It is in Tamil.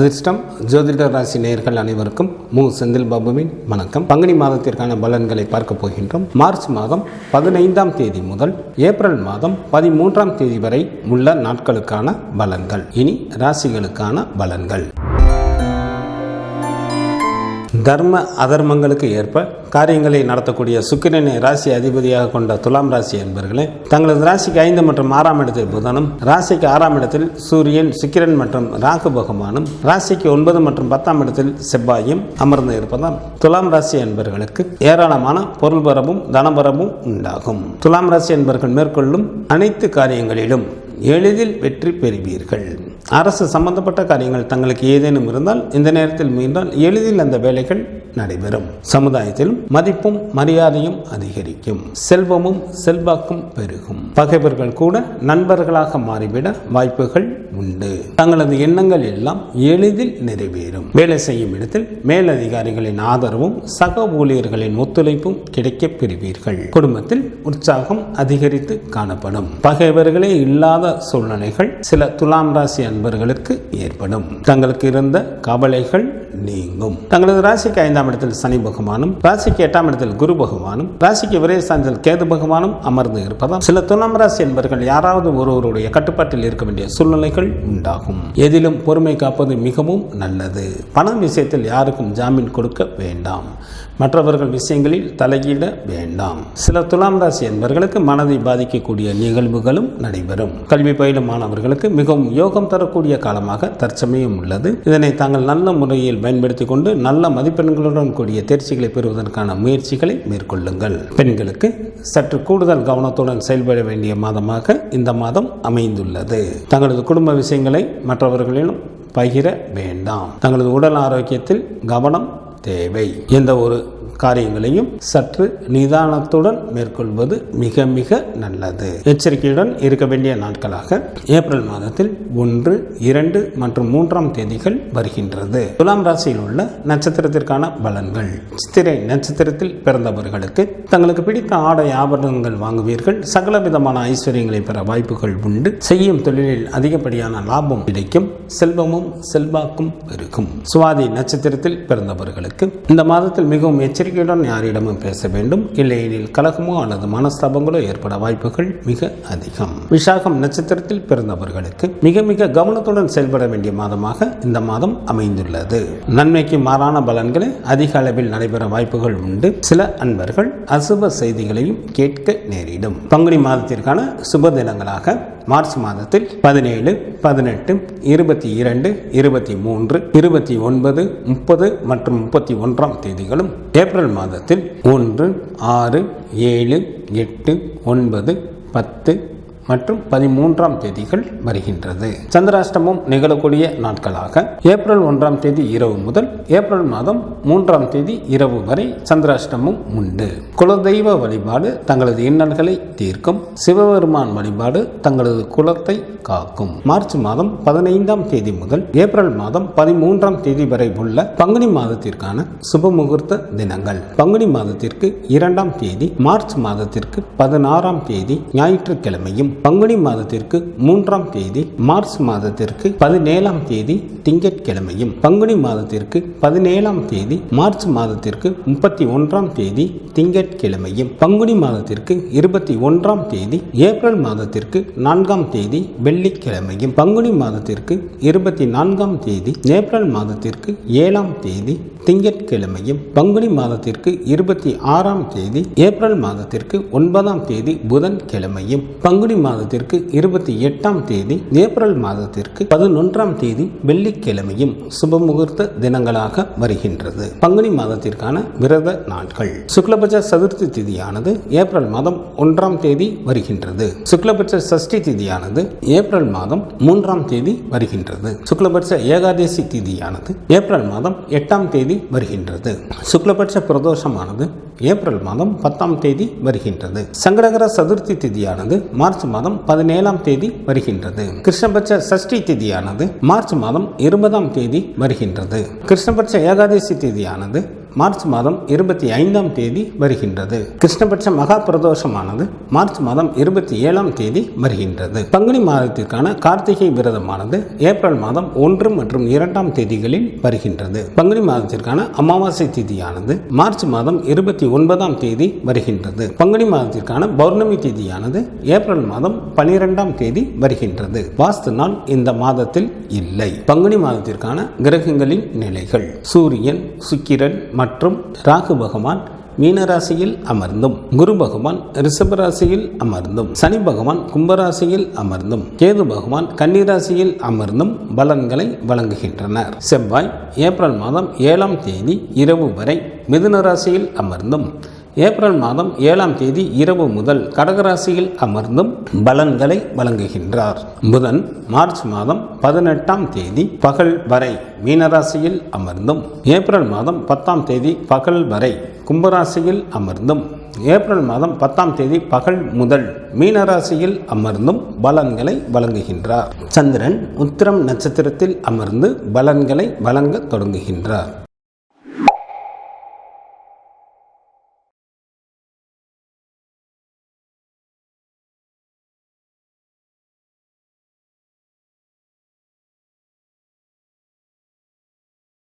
அதிர்ஷ்டம் ஜோதிட ராசி நேயர்கள் அனைவருக்கும் செந்தில் பாபுவின் வணக்கம். பங்குனி மாதத்திற்கான பலன்களை பார்க்க போகின்றோம். மார்ச் மாதம் 15ஆம் தேதி முதல் ஏப்ரல் மாதம் 13ஆம் தேதி வரை உள்ள நாட்களுக்கான பலன்கள். இனி ராசிகளுக்கான பலன்கள். தர்ம அதர்மங்களுக்கு ஏற்ப காரியங்களை நடத்தக்கூடிய சுக்கிரனை ராசி அதிபதியாக கொண்ட துலாம் ராசி என்பவர்களே, தங்களது ராசிக்கு 5 மற்றும் 6ஆம் இடத்தில் புதனும், ராசிக்கு 6ஆம் இடத்தில் சூரியன், சுக்கிரன் மற்றும் ராகு பகவானும், ராசிக்கு 9 மற்றும் 10ஆம் இடத்தில் செவ்வாயும் அமர்ந்து இருப்பதால் துலாம் ராசி என்பவர்களுக்கு ஏராளமான பொருள்பரமும் தனபரமும் உண்டாகும். துலாம் ராசி என்பவர்கள் மேற்கொள்ளும் அனைத்து காரியங்களிலும் எளிதில் வெற்றி பெறுவீர்கள். அரசு சம்பந்தப்பட்ட காரியங்கள் தங்களுக்கு ஏதேனும் இருந்தால் இந்த நேரத்தில் முயன்றால் எளிதில் அந்த வேலைகள் நடைபெறும். சமுதாயத்திலும் மதிப்பும் மரியாதையும் அதிகரிக்கும். செல்வமும் செல்வாக்கும் பெருகும். பகைவர்கள் கூட நண்பர்களாக மாறிவிட வாய்ப்புகள் உண்டு. தங்களது எண்ணங்கள் எல்லாம் எளிதில் நிறைவேறும். வேலை செய்யும் இடத்தில் மேலதிகாரிகளின் ஆதரவும் சக ஊழியர்களின் ஒத்துழைப்பும் கிடைக்கப் பெறுவீர்கள். குடும்பத்தில் உற்சாகம் அதிகரித்து காணப்படும். பகைவர்களே இல்லாத சூழ்நிலைகள் சில துலாம் ராசி அன்பர்களுக்கு ஏற்படும். தங்களுக்கு இருந்த கவலைகள் நீங்கும். தங்களது ராசிக்கு 5ஆம் இடத்தில் சனி பகவானும், ராசிக்கு 8ஆம் இடத்தில் குரு பகவானும், ராசிக்கு விரயஸ்தானத்தில் கேது பகவானும் அமர்ந்து இருப்பதால் சில துலாம் ராசி என்பவர்கள் யாராவது ஒருவருடைய கட்டுப்பாட்டில் இருக்க வேண்டிய சூழ்நிலைகள் உண்டாகும். எதிலும் பொறுமை காப்பது மிகவும் நல்லது. பணம் விஷயத்தில் யாருக்கும் ஜாமீன் கொடுக்க வேண்டாம். மற்றவர்கள் விஷயங்களில் தலையிட வேண்டாம். சில துலாம் ராசி என்பவர்களுக்கு மனதை பாதிக்கக்கூடிய நிகழ்வுகளும் நடைபெறும். கல்வி பயிலும் மாணவர்களுக்கு மிகவும் யோகம் தரக்கூடிய காலமாக தற்சமயம் உள்ளது. இதனை தாங்கள் நல்ல முறையில் பயன்படுத்திக் கொண்டு நல்ல மதிப்பெண்களுடன் கூடிய தேர்ச்சிகளை பெறுவதற்கான முயற்சிகளை மேற்கொள்ளுங்கள். பெண்களுக்கு சற்று கூடுதல் கவனத்துடன் செயல்பட வேண்டிய மாதமாக இந்த மாதம் அமைந்துள்ளது. தங்களது குடும்ப விஷயங்களை மற்றவர்களிடம் பகிர வேண்டாம். தங்களது உடல் ஆரோக்கியத்தில் கவனம் தேவை. எந்த ஒரு காரியங்களையும் சற்று நிதானத்துடன் மேற்கொள்வது மிக மிக நல்லது. எச்சரிக்கையுடன் இருக்க வேண்டிய நாட்களாக ஏப்ரல் மாதத்தில் 1, 2 மற்றும் 3ஆம் தேதிகள் வருகின்றது. துலாம் ராசியில் உள்ள நட்சத்திரத்திற்கான பலன்கள். சித்திரை நட்சத்திரத்தில் பிறந்தவர்களுக்கு தங்களுக்கு பிடித்த ஆடை ஆபரணங்கள் வாங்குவீர்கள். சகல விதமான ஐஸ்வர்யங்களை பெற வாய்ப்புகள் உண்டு. செய்யும் தொழிலில் அதிகப்படியான லாபம் கிடைக்கும். செல்வமும் செல்வாக்கும் பெருகும். சுவாதி நட்சத்திரத்தில் பிறந்தவர்களுக்கு இந்த மாதத்தில் மிகவும் எச்சரிக்கையுடன் யாரிடமும் பேச வேண்டும். இல்லையெனில் கலகமோ அல்லது மனஸ்தாபங்களோ ஏற்பட வாய்ப்புகள் மிக அதிகம். விசாகம் நட்சத்திரத்தில் பிறந்தவர்களுக்கு மிக மிக கவனத்துடன் செயல்பட வேண்டிய மாதமாக இந்த மாதம் அமைந்துள்ளது. நன்மைக்கு மாறான பலன்களை அதிக அளவில் நடைபெற வாய்ப்புகள் உண்டு. சில அன்பர்கள் அசுப செய்திகளையும் கேட்க நேரிடும். பங்குனி மாதத்திற்கான சுப தினங்களாக மார்ச் மாதத்தில் 17, 18, 22, 23, 29, 30 மற்றும் 31ஆம் தேதிகளும், ஏப்ரல் மாதத்தில் 1, 6, 7, 8, 9, 10 மற்றும் 13ஆம் தேதிகள் வருகின்றது. சந்திராஷ்டமம் நிகழக்கூடிய நாட்களாக ஏப்ரல் 1ஆம் தேதி இரவு முதல் ஏப்ரல் மாதம் 3ஆம் தேதி இரவு வரை சந்திராஷ்டமம் உண்டு. குலதெய்வ வழிபாடு தங்களது இன்னல்களை தீர்க்கும். சிவபெருமான் வழிபாடு தங்களது குலத்தை காக்கும். மார்ச் மாதம் 15ஆம் தேதி முதல் ஏப்ரல் மாதம் 13ஆம் தேதி வரை உள்ள பங்குனி மாதத்திற்கான சுப முகூர்த்த தினங்கள். பங்குனி மாதத்திற்கு 2ஆம் தேதி மார்ச் மாதத்திற்கு 16ஆம் தேதி ஞாயிற்றுக்கிழமையும், பங்குனி மாதத்திற்கு 3ஆம் தேதி மார்ச் மாதத்திற்கு 17ஆம் தேதி திங்கட்கிழமையும், பங்குனி மாதத்திற்கு 17ஆம் தேதி மார்ச் மாதத்திற்கு 31ஆம் தேதி திங்கட்கிழமையும், பங்குனி மாதத்திற்கு 21ஆம் தேதி ஏப்ரல் மாதத்திற்கு 4ஆம் தேதி வெள்ளிக்கிழமையும், பங்குனி மாதத்திற்கு 24ஆம் தேதி ஏப்ரல் மாதத்திற்கு 7ஆம் தேதி திங்கட்கிழமையும், பங்குனி மாதத்திற்கு 26ஆம் தேதி ஏப்ரல் மாதத்திற்கு 9ஆம் தேதி புதன்கிழமையும், பங்குனி மாதத்திற்கு 28ஆம் தேதி ஏப்ரல் மாதத்திற்கு 11ஆம் தேதி வெள்ளிக்கிழமையும் சுப முகூர்த்த தினங்களாக வருகின்றது. பங்குனி மாதத்திற்கான விரத நாட்கள். சுக்லபட்ச சதுர்த்தி திதியானது ஏப்ரல் மாதம் 1ஆம் தேதி வருகின்றது. சுக்லபட்ச சஷ்டி திதியானது ஏப்ரல் மாதம் 3ஆம் தேதி வருகின்றது. சுக்லபட்ச ஏகாதசி திதியானது ஏப்ரல் மாதம் 8ஆம் தேதி வருகின்றது. சுக்லபட்ச பிரதோஷமானது ஏப்ரல் மாதம் 10ஆம் தேதி வருகின்றது. சங்கடகர சதுர்த்தி திதியானது மார்ச் மாதம் 17ஆம் தேதி வருகின்றது. கிருஷ்ணபட்ச சஷ்டி திதியானது மார்ச் மாதம் 20ஆம் தேதி வருகின்றது. கிருஷ்ணபட்ச ஏகாதசி திதியானது மார்ச் மாதம் 25ஆம் தேதி வருகின்றது. கிருஷ்ணபட்ச மகா பிரதோஷமானது மார்ச் மாதம் 27ஆம் தேதி வருகின்றது. பங்குனி மாதத்திற்கான கார்த்திகை விரதமானது ஏப்ரல் மாதம் 1 மற்றும் 2ஆம் தேதிகளில் வருகின்றது. பங்குனி மாதத்திற்கான அமாவாசை திதியானது மார்ச் மாதம் 29ஆம் தேதி வருகின்றது. பங்குனி மாதத்திற்கான பௌர்ணமி திதியானது ஏப்ரல் மாதம் 12ஆம் தேதி வருகின்றது. வாஸ்து நாள் இந்த மாதத்தில் இல்லை. பங்குனி மாதத்திற்கான கிரகங்களின் நிலைகள்: சூரியன், சுக்கிரன் மற்றும் ராகு பகவான் மீனராசியில் அமர்ந்தும், குரு பகவான் ரிஷபராசியில் அமர்ந்தும், சனி பகவான் கும்பராசியில் அமர்ந்தும், கேது பகவான் கன்னிராசியில் அமர்ந்தும் பலன்களை வழங்குகின்றனர். செவ்வாய் ஏப்ரல் மாதம் 7ஆம் தேதி இரவு வரை மிதுன ராசியில் அமர்ந்தும், ஏப்ரல் மாதம் 7ஆம் தேதி இரவு முதல் கடகராசியில் அமர்ந்தும் பலன்களை வழங்குகின்றார். புதன் மார்ச் மாதம் 18ஆம் தேதி பகல் வரை மீனராசியில் அமர்ந்தும், ஏப்ரல் மாதம் 10ஆம் தேதி பகல் வரை கும்பராசியில் அமர்ந்தும், ஏப்ரல் மாதம் 10ஆம் தேதி பகல் முதல் மீனராசியில் அமர்ந்தும் பலன்களை வழங்குகின்றார். சந்திரன் உத்திரம் நட்சத்திரத்தில் அமர்ந்து பலன்களை வழங்க தொடங்குகின்றார்.